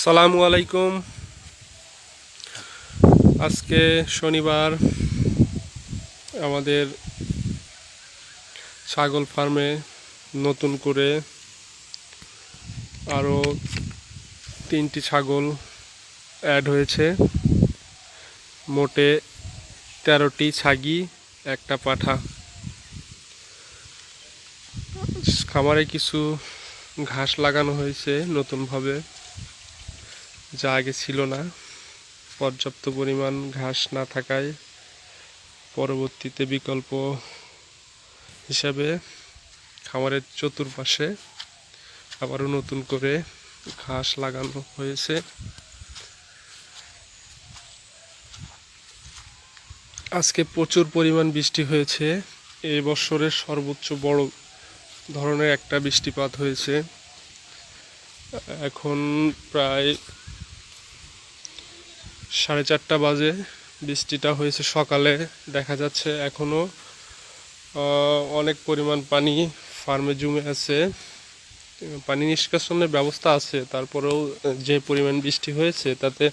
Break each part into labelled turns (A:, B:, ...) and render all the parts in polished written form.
A: আসসালামু আলাইকুম। আজকে শনিবার আমাদের ছাগল ফার্মে নতুন করে আরও 3টি ছাগল অ্যাড হয়েছে। মোটে 13টি ছাগি, একটা পাঠা। খামারে কিছু ঘাস লাগানো হয়েছে নতুনভাবে, যা আগে ছিল না। পর্যাপ্ত পরিমাণ ঘাস না থাকায় পরবর্তীতে বিকল্প হিসাবে খামারের চতুর্পাশে আবারও নতুন করে ঘাস লাগানো হয়েছে। আজকে প্রচুর পরিমাণ বৃষ্টি হয়েছে। এই বছরের সর্বোচ্চ বড় ধরনের একটা বৃষ্টিপাত হয়েছে। এখন প্রায় 4:30 বাজে। বৃষ্টিটা হয়েছে সকালে, দেখা যাচ্ছে এখনও অনেক পরিমাণ পানি ফার্মে জমে আছে। পানি নিষ্কাশনের ব্যবস্থা আছে, তারপরেও যে পরিমাণ বৃষ্টি হয়েছে তাতে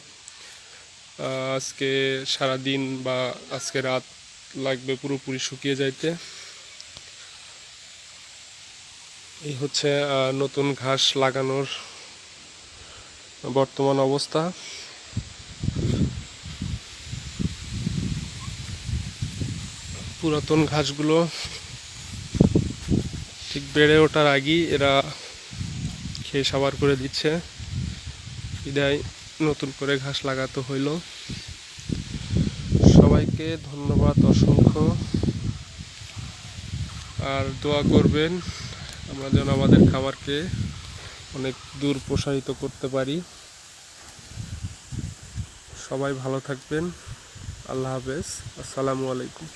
A: আজকে সারা দিন বা আজকে রাত লাগবে পুরোপুরি শুকিয়ে যাইতে। এই হচ্ছে নতুন ঘাস লাগানোর বর্তমান অবস্থা। পুরাতন ঘাসগুলো ঠিক বেড়ে ওঠার আগেই এরা খেয়ে সাবার করে দিচ্ছে, বিদায় নতুন করে ঘাস লাগাতে হইল। সবাইকে ধন্যবাদ অসংখ্য, আর দোয়া করবেন আমরা যেন আমাদের খামারকে অনেক দূর প্রসারিত করতে পারি। সবাই ভালো থাকবেন। আল্লাহ হাফেজ। আসসালামু আলাইকুম।